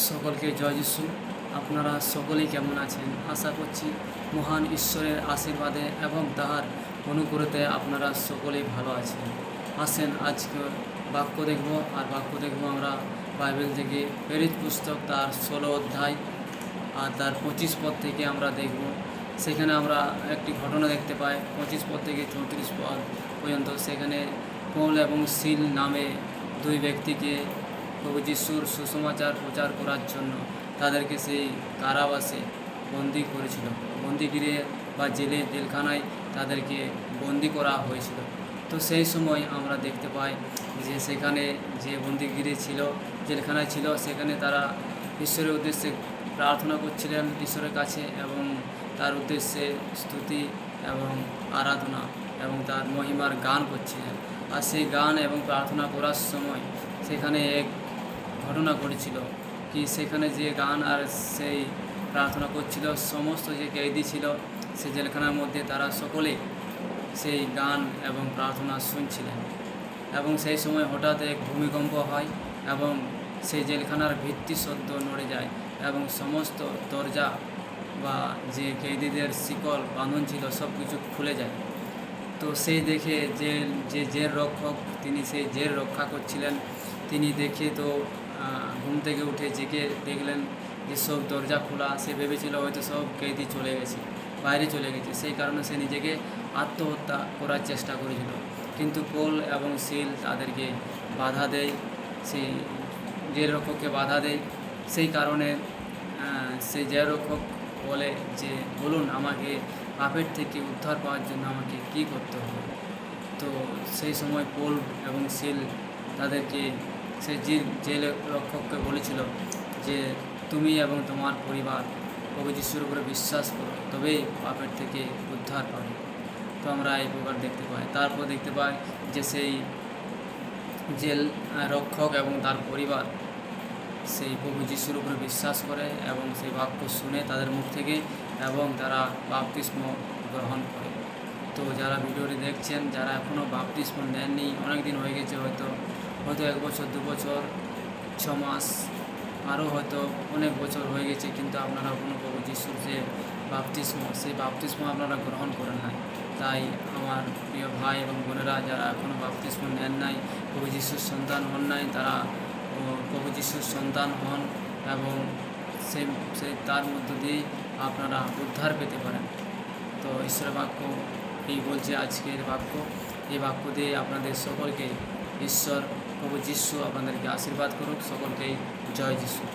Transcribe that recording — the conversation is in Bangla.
সকলকে জয় যিশু। আপনারা সকলেই কেমন আছেন? আশা করছি মহান ঈশ্বরের আশীর্বাদে এবং তাহার অনুগ্রহতে আপনারা সকলেই ভালো আছেন। আসেন আজকে বাক্য দেখব, আর বাক্য দেখব আমরা বাইবেল থেকে প্রেরিত পুস্তক তার 16 অধ্যায় আর তার 25 পদ থেকে আমরা দেখব। সেখানে আমরা একটি ঘটনা দেখতে পাই 25 পদ থেকে 34 পদ পর্যন্ত। সেখানে পৌল এবং সিল নামে দুই ব্যক্তিকে প্রভু যিশুর সুসমাচার প্রচার করার জন্য তাদেরকে সেই কারাবাসে বন্দি করেছিল। বন্দিগৃহে বা জেলখানায় তাদেরকে বন্দি করা হয়েছিল। তো সেই সময় আমরা দেখতে পাই যে সেখানে যে বন্দিগৃহে ছিল, জেলখানায় ছিল, সেখানে তারা ঈশ্বরের উদ্দেশ্যে প্রার্থনা করছিলেন ঈশ্বরের কাছে, এবং তার উদ্দেশ্যে স্তুতি এবং আরাধনা এবং তার মহিমার গান করছিলেন। আর সেই গান এবং প্রার্থনা করার সময় সেখানে এক ঘটনা ঘটেছিল কি, সেখানে যে গান আর সেই প্রার্থনা করছিল, সমস্ত যে কয়েদি ছিল সে জেলখানার মধ্যে, তারা সকলে সেই গান এবং প্রার্থনা শুনছিলেন। এবং সেই সময় হঠাৎ এক ভূমিকম্প হয় এবং সেই জেলখানার ভিত্তি সদ্য নড়ে যায় এবং সমস্ত দরজা বা যে কয়েদিদের শিকল বাঁধন ছিল সব কিছু খুলে যায়। তো সেই দেখে জেল রক্ষক, তিনি সেই জেল রক্ষা করছিলেন, তিনি দেখে তো ঘুম থেকে উঠে জেগে দেখলেন যে সব দরজা খোলা। সে ভেবেছিল হয়তো সব কয়েদি চলে গেছে, বাইরে চলে গেছে, সেই কারণে সে নিজেকে আত্মহত্যা করার চেষ্টা করেছিল। কিন্তু পৌল এবং সিল তাদেরকে বাধা দেয়, সেই জেল রক্ষককে বাধা দেয়। সেই কারণে সেই জেল রক্ষক বলে যে, বলুন আমাকে পাপের থেকে উদ্ধার পাওয়ার জন্য আমাকে কী করতে হবে। তো সেই সময় পৌল এবং সিল তাদেরকে সেই জেল রক্ষককে বলেছিল যে, তুমি এবং তোমার পরিবার প্রভু যিশুর উপরে বিশ্বাস করো, তবেই পাপের থেকে উদ্ধার পাবে। তো আমরা এই প্রকার দেখতে পাই। তারপর দেখতে পাই যে সেই জেল রক্ষক এবং তার পরিবার সেই প্রভু যিশুর উপরে বিশ্বাস করে এবং সেই বাক্য শুনে তাদের মুখ থেকে, এবং তারা বাপ্তিস্ম গ্রহণ করে। তো যারা ভিডিওটি দেখছেন, যারা এখনও বাপ্তিস্ম নেননি, অনেক দিন হয়ে গেছে, হয়তো 1 বছর 2 বছর 6 মাস, আরও হয়তো অনেক বছর হয়ে গেছে, কিন্তু আপনারা কোনো প্রভু যিশুর যে বাপ্তিস্ম, সেই বাপ্তিস্ম আপনারা গ্রহণ করেন নাই। তাই আমার প্রিয় ভাই এবং বোনেরা, যারা এখনও বাপ্তিস্ম নেন নাই, প্রভু যিশুর সন্তান হন নাই, তারা প্রভু যিশুর সন্তান হন এবং সেই তার মধ্য দিয়েই আপনারা উদ্ধার পেতে পারেন। তো ঈশ্বরের বাক্য এই বলছে, আজকের বাক্য, এই বাক্য দিয়ে আপনাদের সকলকে ঈশ্বর প্রভু যিশু আপনাদেরকে আশীর্বাদ করুক। সকলকেই জয় যিশু।